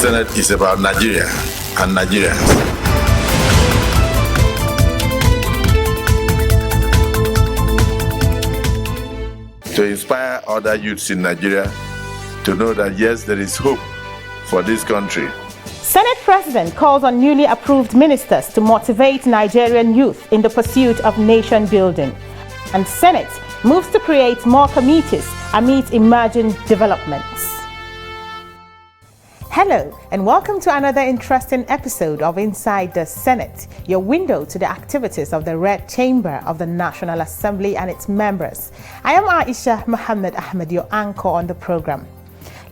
Senate is about Nigeria and Nigerians. To inspire other youths in Nigeria to know that yes, there is hope for this country. Senate President calls on newly approved ministers to motivate Nigerian youth in the pursuit of nation building. And Senate moves to create more committees amid emerging developments. Hello and welcome to another interesting episode of Inside the Senate, your window to the activities of the Red Chamber of the National Assembly and its members. I am Aisha Mohammed Ahmed, your anchor on the program.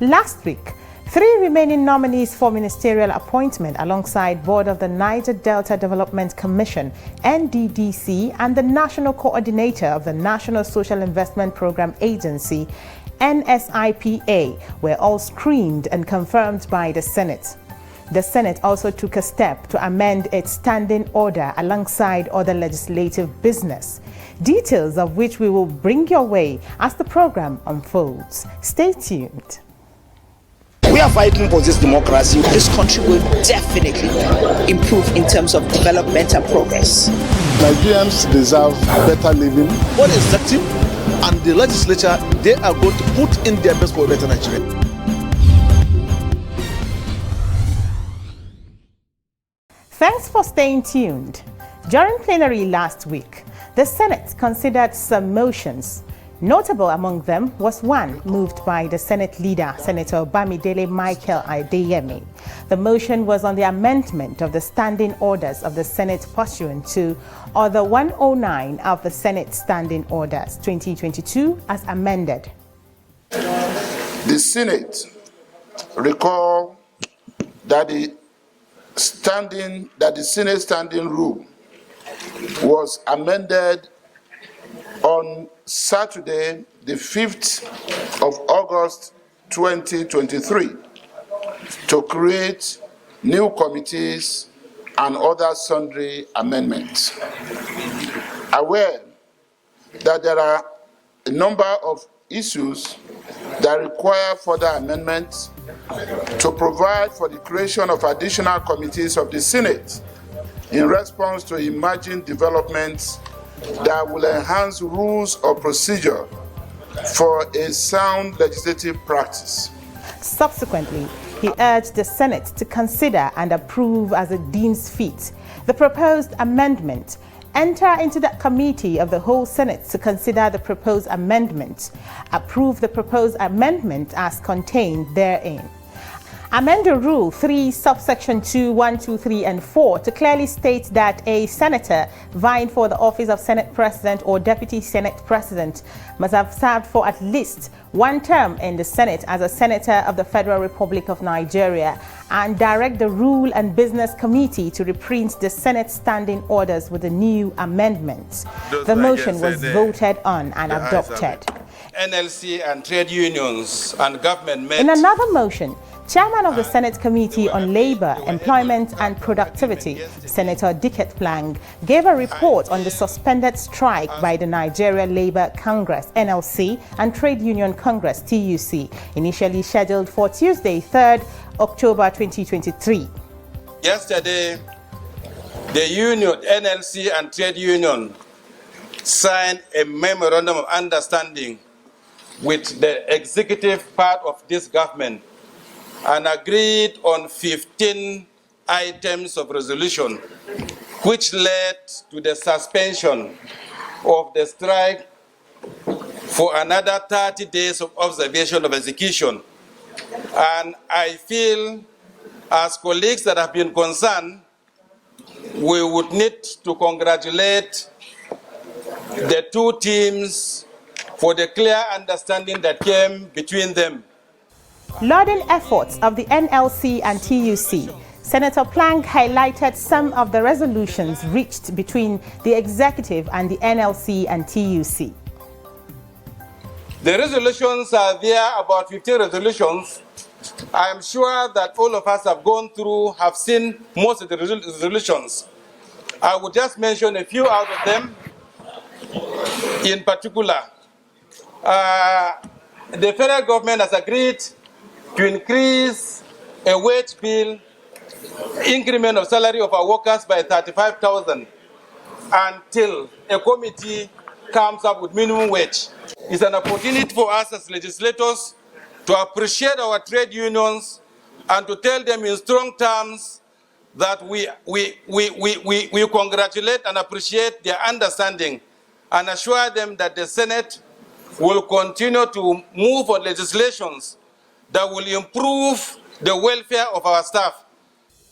Last week, 3 remaining nominees for ministerial appointment alongside board of the Niger Delta Development Commission, NDDC, and the National Coordinator of the National Social Investment Program Agency, NSIPA, were all screened and confirmed by the Senate. The Senate also took a step to amend its standing order alongside other legislative business, details of which we will bring your way as the program unfolds. Stay tuned. We are fighting for this democracy. This country will definitely improve in terms of development and progress. Nigerians deserve better living. What is the team and the legislature, they are going to put in their best for a better Nigeria. Thanks for staying tuned. During plenary last week, the Senate considered some motions. Notable among them was one moved by the Senate leader, Senator Bamidele Michael Adeyemi. The motion was on the amendment of the standing orders of the Senate pursuant to Order 109 of the Senate Standing Orders 2022 as amended. The Senate recall that the Senate standing rule was amended on Saturday, the 5th of August 2023, to create new committees and other sundry amendments. Aware that there are a number of issues that require further amendments to provide for the creation of additional committees of the Senate in response to emerging developments that will enhance rules of procedure for a sound legislative practice. Subsequently, he urged the Senate to consider and approve as it deems fit the proposed amendment, enter into the committee of the whole Senate to consider the proposed amendment, approve the proposed amendment as contained therein. Amend the Rule 3, subsection 2, 1, 2, 3, and 4 to clearly state that a senator vying for the office of Senate President or Deputy Senate President must have served for at least 1 term in the Senate as a senator of the Federal Republic of Nigeria, and direct the Rule and Business Committee to reprint the Senate standing orders with the new amendments. The motion was voted on and adopted. NLC and trade unions and government met. In another motion, Chairman of the Senate Committee on Labor, Employment and Productivity, Senator Dicket Plang, gave a report on the suspended strike by the Nigeria Labour Congress, NLC, and Trade Union Congress, TUC, initially scheduled for Tuesday, 3rd October 2023. Yesterday, the union, NLC and Trade Union, signed a memorandum of understanding with the executive part of this government and agreed on 15 items of resolution, which led to the suspension of the strike for another 30 days of observation of execution. And I feel, as colleagues that have been concerned, we would need to congratulate the 2 teams for the clear understanding that came between them. Lauding efforts of the NLC and TUC, Senator Plank highlighted some of the resolutions reached between the executive and the NLC and TUC. The resolutions are there, about 15 resolutions. I am sure that all of us have gone through, have seen most of the resolutions. I would just mention a few out of them in particular. The federal government has agreed to increase a wage bill, increment of salary of our workers by 35,000 until a committee comes up with minimum wage. It's an opportunity for us as legislators to appreciate our trade unions and to tell them in strong terms that we congratulate and appreciate their understanding and assure them that the Senate will continue to move on legislations that will improve the welfare of our staff.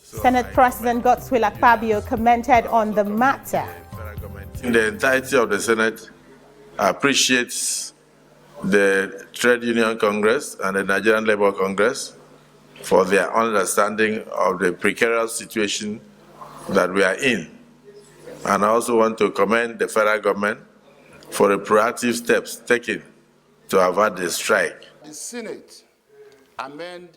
Senate President Godswill Akpabio commented on the matter. The entirety of the Senate appreciates the Trade Union Congress and the Nigerian Labour Congress for their understanding of the precarious situation that we are in. And I also want to commend the federal government for the proactive steps taken to avert the strike. The Senate amend.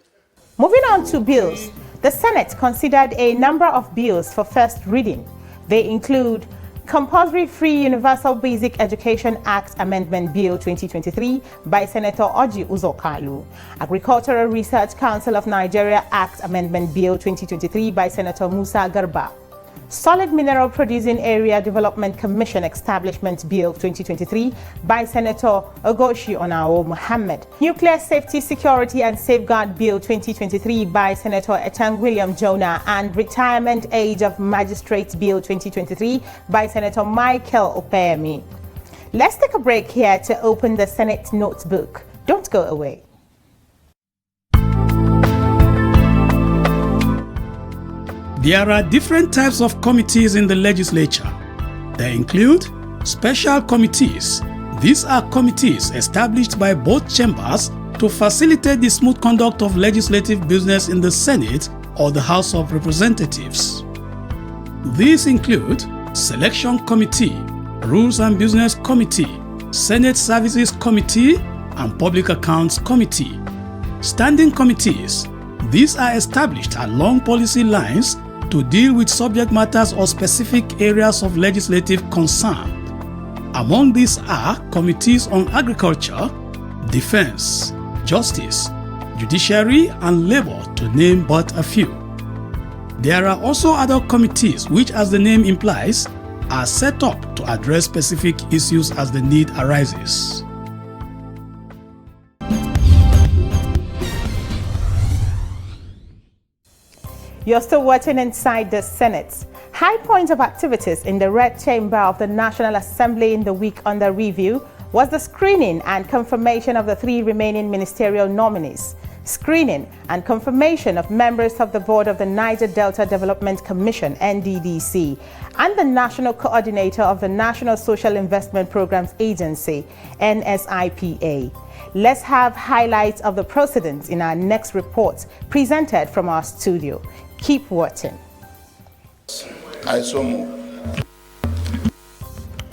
Moving on to bills, the Senate considered a number of bills for first reading. They include Compulsory Free Universal Basic Education Act Amendment Bill 2023 by Senator Orji Uzor Kalu, Agricultural Research Council of Nigeria Act Amendment Bill 2023 by Senator Musa Garba, Solid Mineral Producing Area Development Commission Establishment Bill 2023 by Senator Ogoshi Onao Mohammed, Nuclear Safety, Security and Safeguard Bill 2023 by Senator Etang William Jonah, and Retirement Age of Magistrates Bill 2023 by Senator Michael Opeyemi. Let's take a break here to open the Senate notebook. Don't go away. There are different types of committees in the legislature. They include special committees. These are committees established by both chambers to facilitate the smooth conduct of legislative business in the Senate or the House of Representatives. These include Selection Committee, Rules and Business Committee, Senate Services Committee, and Public Accounts Committee. Standing committees. These are established along policy lines to deal with subject matters or specific areas of legislative concern. Among these are committees on agriculture, defense, justice, judiciary, and labor, to name but a few. There are also other committees which, as the name implies, are set up to address specific issues as the need arises. You're still watching Inside the Senate. High points of activities in the Red Chamber of the National Assembly in the week under review was the screening and confirmation of the 3 remaining ministerial nominees, screening and confirmation of members of the board of the Niger Delta Development Commission, NDDC, and the National Coordinator of the National Social Investment Programs Agency, NSIPA. Let's have highlights of the proceedings in our next report presented from our studio. Keep watching. I so move.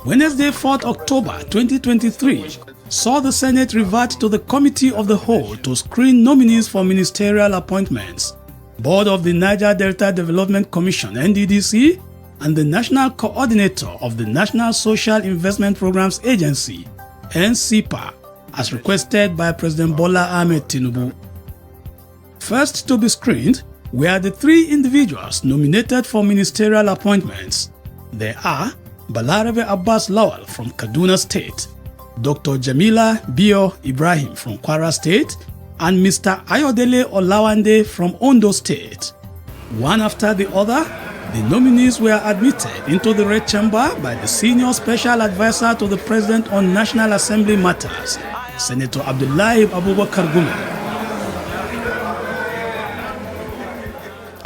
Wednesday, 4th October 2023 saw the Senate revert to the Committee of the Whole to screen nominees for ministerial appointments, Board of the Niger Delta Development Commission (NDDC) and the National Coordinator of the National Social Investment Programs Agency (NSIPA), as requested by President Bola Ahmed Tinubu. First to be screened were the 3 individuals nominated for ministerial appointments. They are Balarabe Abbas Lawal from Kaduna State, Dr. Jamila Bio Ibrahim from Kwara State, and Mr. Ayodele Olawande from Ondo State. One after the other, the nominees were admitted into the Red Chamber by the Senior Special Advisor to the President on National Assembly Matters, Senator Abdullahi Abubakar Gumi.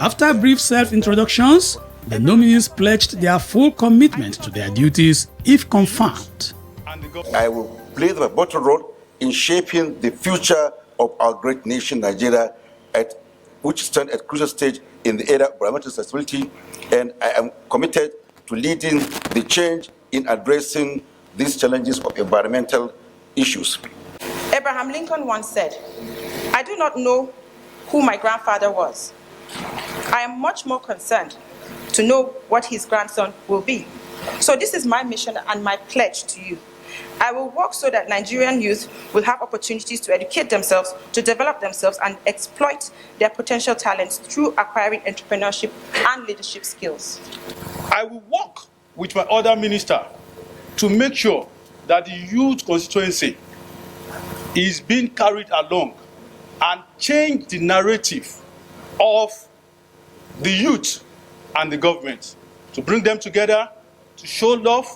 After brief self-introductions, the nominees pledged their full commitment to their duties if confirmed. I will play the vital role in shaping the future of our great nation, Nigeria, which stands at a crucial stage in the area of environmental sustainability, and I am committed to leading the change in addressing these challenges of environmental issues. Abraham Lincoln once said, "I do not know who my grandfather was. I am much more concerned to know what his grandson will be." So this is my mission and my pledge to you. I will work so that Nigerian youth will have opportunities to educate themselves, to develop themselves, and exploit their potential talents through acquiring entrepreneurship and leadership skills. I will work with my other minister to make sure that the youth constituency is being carried along and change the narrative of the youth and the government, to bring them together, to show love,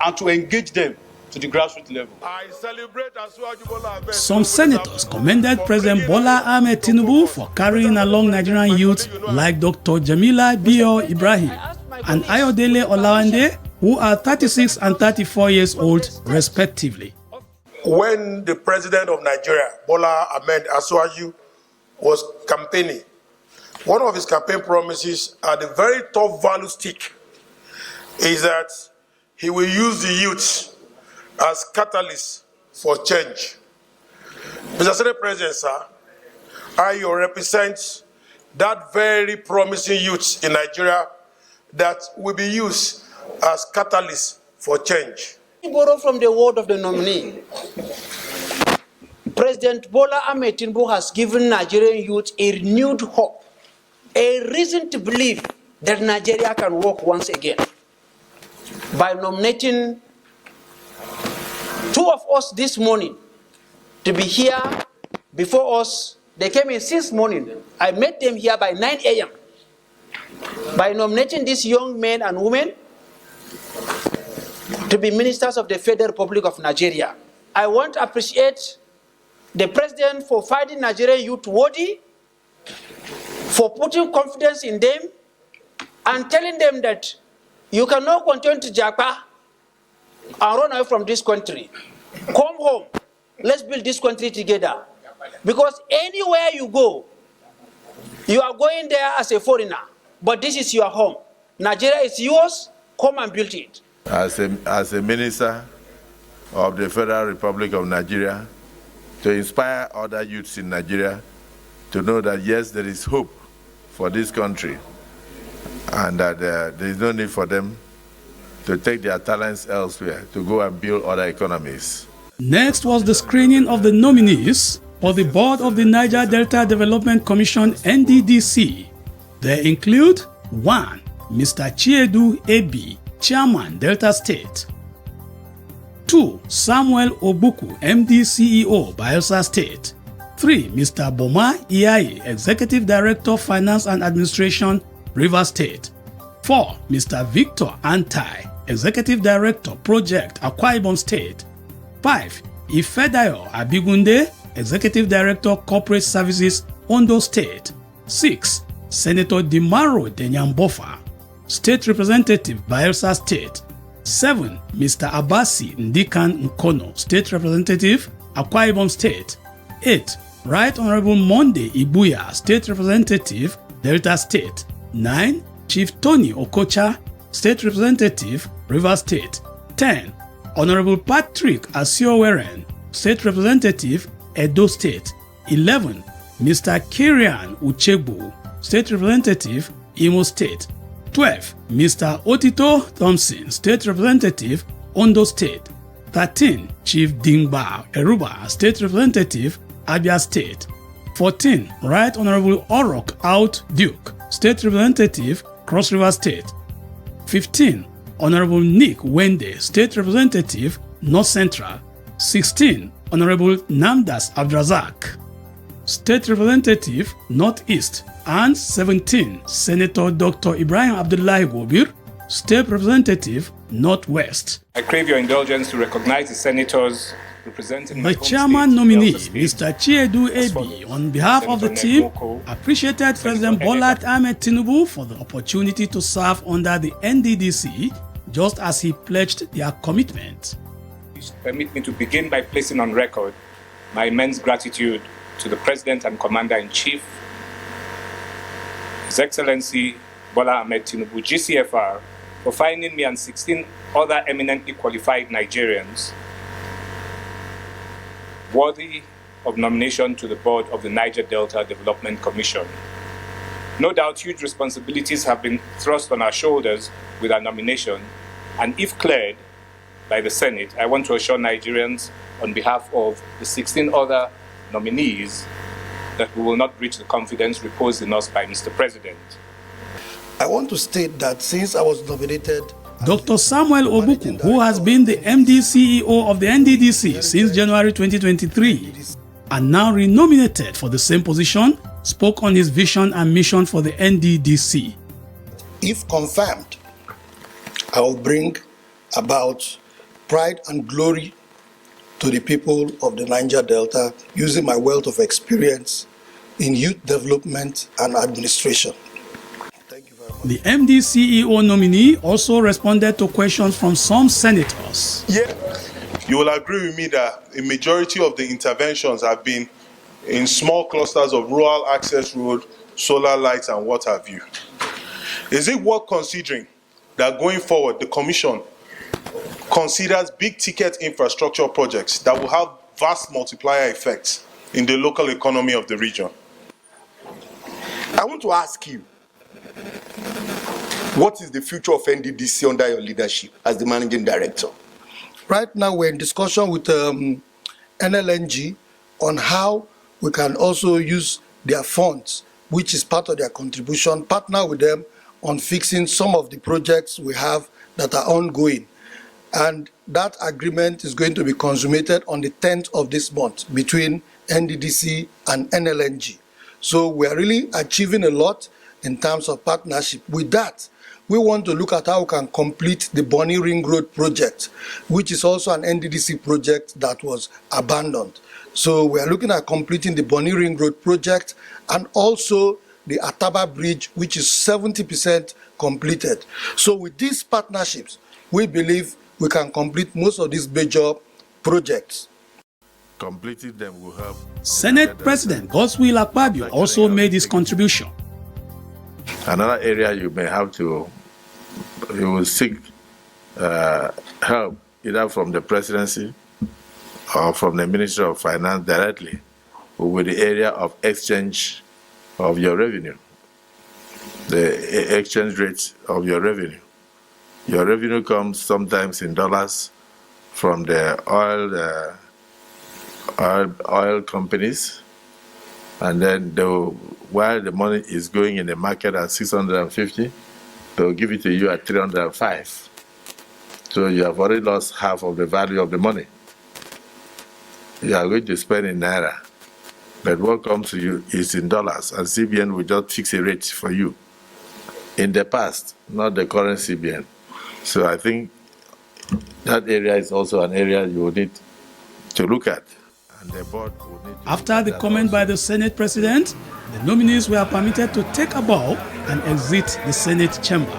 and to engage them to the grassroots level. I celebrate Bola. Some senators commended President Bola Ahmed Tinubu for carrying along Nigerian youth like Dr. Jamila Bio Ibrahim and Ayodele Olawande, who are 36 and 34 years old, respectively. When the president of Nigeria, Bola Ahmed Asuwaju, was campaigning, one of his campaign promises at the very top value stick is that he will use the youth as catalysts for change. Mr. Senate President, sir, I represent that very promising youth in Nigeria that will be used as catalysts for change. We borrow from the word of the nominee. President Bola Ahmed Tinubu has given Nigerian youth a renewed hope, a reason to believe that Nigeria can work once again by nominating two of us this morning to be here before us. They came in since morning. I met them here by 9 a.m. by nominating these young men and women to be ministers of the Federal Republic of Nigeria. I want to appreciate the president for finding Nigerian youth worthy, for putting confidence in them, and telling them that you cannot continue to japa and run away from this country. Come home. Let's build this country together. Because anywhere you go, you are going there as a foreigner. But this is your home. Nigeria is yours. Come and build it. As a minister of the Federal Republic of Nigeria, to inspire other youths in Nigeria to know that yes, there is hope for this country, and that there is no need for them to take their talents elsewhere, to go and build other economies. Next was the screening of the nominees for the board of the Niger Delta Development Commission NDDC. They include 1. Mr. Chiedu A.B., Chairman, Delta State. 2. Samuel Obuku, MD CEO, Bayelsa State. 3. Mr. Boma Iyayi, Executive Director, Finance and Administration, Rivers State. 4. Mr. Victor Antai, Executive Director, Project, Akwa Ibom State. 5. Ifedayo Abigunde, Executive Director, Corporate Services, Ondo State. 6. Senator Dimaro Denyambofa, State Representative, Bayelsa State. 7. Mr. Abasi Ndikan Nkono, State Representative, Akwa Ibom State. 8. Right Honorable Monday Ibuya, State Representative, Delta State. 9. Chief Tony Okocha, State Representative, Rivers State. 10. Honorable Patrick Asioweren, State Representative, Edo State. 11. Mr. Kirian Uchegbu, State Representative, Imo State. 12. Mr. Otito Thompson, State Representative, Ondo State. 13. Chief Dingba Eruba, State Representative, Abia State. 14. Right Honorable Orok Out Duke, State Representative, Cross River State. 15. Honorable Nick Wende, State Representative, North Central. 16. Honorable Namdas Abdrazak, State Representative, Northeast. And 17. Senator Dr. Ibrahim Abdullahi Gobir, State Representative, Northwest. I crave your indulgence to recognize the senators representing the chairman nominee, Mr. Chiedu A.B., on behalf of the team, appreciated President Bola Ahmed Tinubu for the opportunity to serve under the NDDC, just as he pledged their commitment. Permit me to begin by placing on record my immense gratitude to the President and Commander-in-Chief, His Excellency Bola Ahmed Tinubu, GCFR, for finding me and 16 other eminently qualified Nigerians worthy of nomination to the board of the Niger Delta Development Commission. No doubt huge responsibilities have been thrust on our shoulders with our nomination, and if cleared, by the Senate, I want to assure Nigerians on behalf of the 16 other nominees that we will not breach the confidence reposed in us by Mr. President. I want to state that since I was nominated, Dr. Samuel Obuku, who has been the MD CEO of the NDDC since January 2023 and now renominated for the same position, spoke on his vision and mission for the NDDC. If confirmed, I will bring about pride and glory to the people of the Niger Delta using my wealth of experience in youth development and administration. Thank you very much. The MD CEO nominee also responded to questions from some senators. Yeah, you will agree with me that a majority of the interventions have been in small clusters of rural access road, solar lights, and what have you. Is it worth considering that going forward, the Commission considers big-ticket infrastructure projects that will have vast multiplier effects in the local economy of the region? I want to ask you, what is the future of NDDC under your leadership as the Managing Director? Right now, we're in discussion with NLNG on how we can also use their funds, which is part of their contribution, partner with them on fixing some of the projects we have that are ongoing. And that agreement is going to be consummated on the 10th of this month between NDDC and NLNG. So we are really achieving a lot in terms of partnership. With that, we want to look at how we can complete the Bonny Ring Road project, which is also an NDDC project that was abandoned. So we are looking at completing the Bonny Ring Road project and also the Ataba Bridge, which is 70% completed. So with these partnerships, we believe we can complete most of these major projects. Completing them will help. Senate President Godswill Akpabio also made his contribution. Another area you may have to, you will seek help either from the presidency or from the Ministry of Finance directly with the area of exchange of your revenue, the exchange rate of your revenue. Your revenue comes sometimes in dollars from the oil companies, and then while the money is going in the market at 650, they'll give it to you at 305. So you have already lost half of the value of the money. You are going to spend in naira, but what comes to you is in dollars, and CBN will just fix a rate for you. In the past, not the current CBN. So I think that area is also an area you will need to look at. And the board will need to After the comment by the Senate President, the nominees were permitted to take a bow and exit the Senate chamber.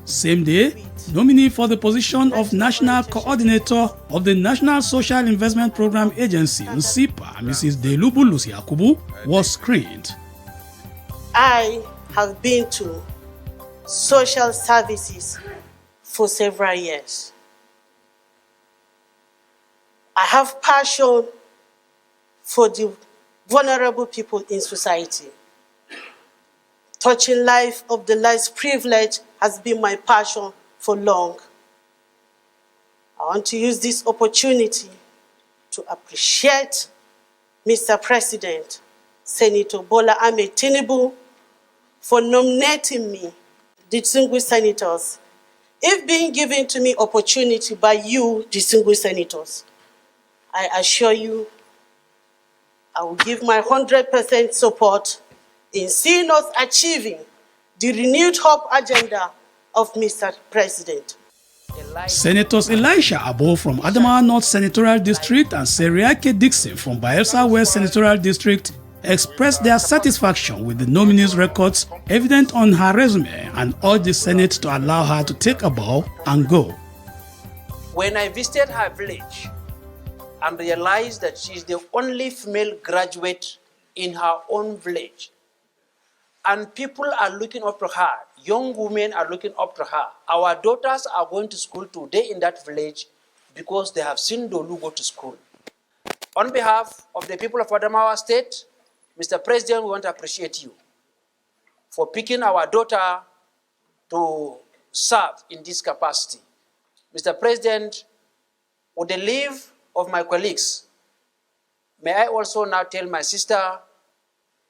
Same day, nominee for the position of National Coordinator of the National Social Investment Program Agency, NSIPA, Mrs. Delubu Lucy Akubu, was screened. I have been to social services for several years. I have passion for the vulnerable people in society. Touching life of the less privileged has been my passion for long. I want to use this opportunity to appreciate Mr. President, Senator Bola Ahmed Tinubu, for nominating me, distinguished senators. If being given to me opportunity by you, distinguished senators, I assure you, I will give my 100% support in seeing us achieving the renewed hope agenda of Mr. President. Senators Elisha Abo from Adamawa North Senatorial District and Seriake Dixon from Bayelsa West Senatorial District expressed their satisfaction with the nominee's records evident on her resume and urged the Senate to allow her to take a bow and go. When I visited her village and realized that she is the only female graduate in her own village, and people are looking up to her, young women are looking up to her. Our daughters are going to school today in that village because they have seen Dolu go to school. On behalf of the people of Adamawa State, Mr. President, we want to appreciate you for picking our daughter to serve in this capacity. Mr. President, with the leave of my colleagues, may I also now tell my sister,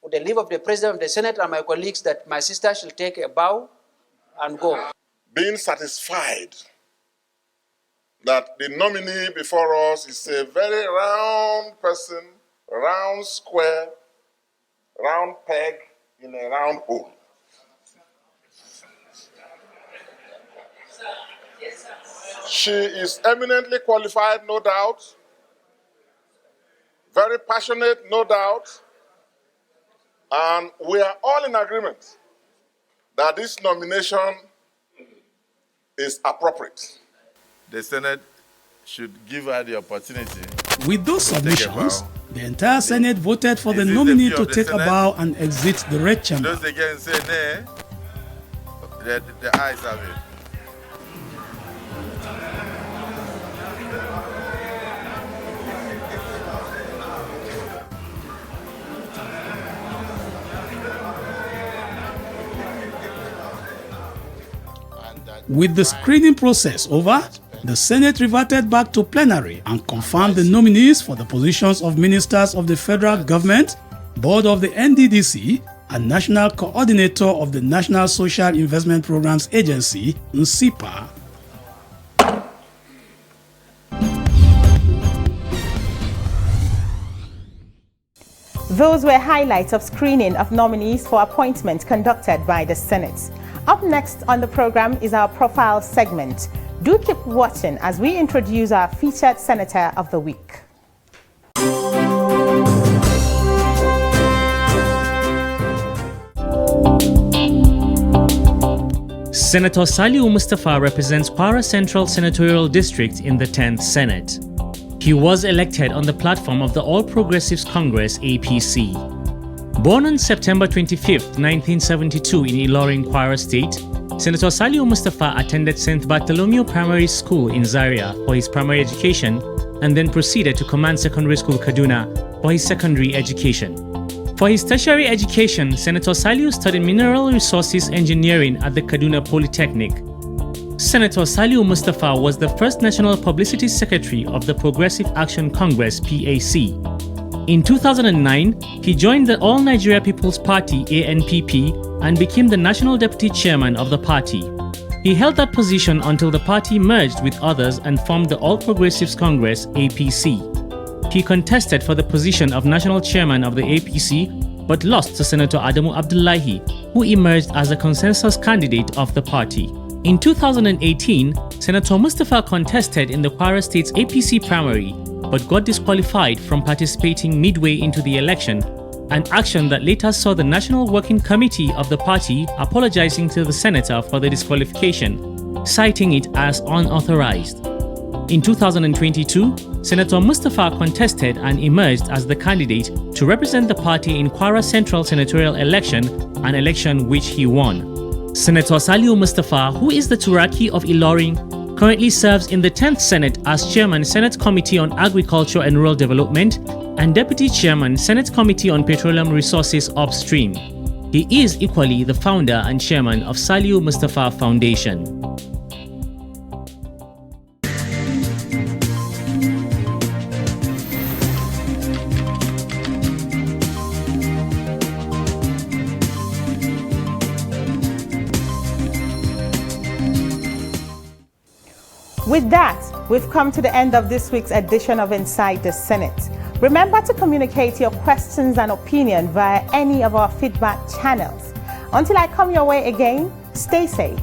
with the leave of the President of the Senate and my colleagues, that my sister shall take a bow and go. Being satisfied that the nominee before us is a very round person, round square, round peg in a round hole. She is eminently qualified, no doubt, very passionate, no doubt, and we are all in agreement that this nomination is appropriate. The Senate should give her the opportunity. With those submissions, the entire Senate voted for the nominee to take a bow and exit the red chamber. Those again say nay. The ayes have it. With the screening process over, the Senate reverted back to plenary and confirmed the nominees for the positions of ministers of the federal government, board of the NDDC, and national coordinator of the National Social Investment Programs Agency, NSIPA. Those were highlights of screening of nominees for appointment conducted by the Senate. Up next on the program is our profile segment. Do keep watching as we introduce our featured Senator of the Week. Senator Saliu Mustafa represents Kwara Central Senatorial District in the 10th Senate. He was elected on the platform of the All Progressives Congress (APC). Born on September 25, 1972 in Ilorin, Kwara State, Senator Saliu Mustafa attended St. Bartholomew Primary School in Zaria for his primary education and then proceeded to Command Secondary School, Kaduna for his secondary education. For his tertiary education, Senator Saliu studied Mineral Resources Engineering at the Kaduna Polytechnic. Senator Saliu Mustafa was the first National Publicity Secretary of the Progressive Action Congress (PAC). In 2009, he joined the All Nigeria People's Party (ANPP) and became the National Deputy Chairman of the party. He held that position until the party merged with others and formed the All Progressives Congress (APC). He contested for the position of National Chairman of the APC but lost to Senator Adamu Abdullahi, who emerged as a consensus candidate of the party. In 2018, Senator Mustafa contested in the Kwara State's APC primary but got disqualified from participating midway into the election, an action that later saw the National Working Committee of the party apologizing to the senator for the disqualification, citing it as unauthorized. In 2022, Senator Mustafa contested and emerged as the candidate to represent the party in Kwara Central Senatorial election, an election which he won. Senator Saliu Mustafa, who is the Turaki of Ilorin, currently serves in the 10th Senate as Chairman, Senate Committee on Agriculture and Rural Development and Deputy Chairman, Senate Committee on Petroleum Resources Upstream. He is equally the founder and chairman of Saliu Mustafa Foundation. With that, we've come to the end of this week's edition of Inside the Senate. Remember to communicate your questions and opinion via any of our feedback channels. Until I come your way again, stay safe.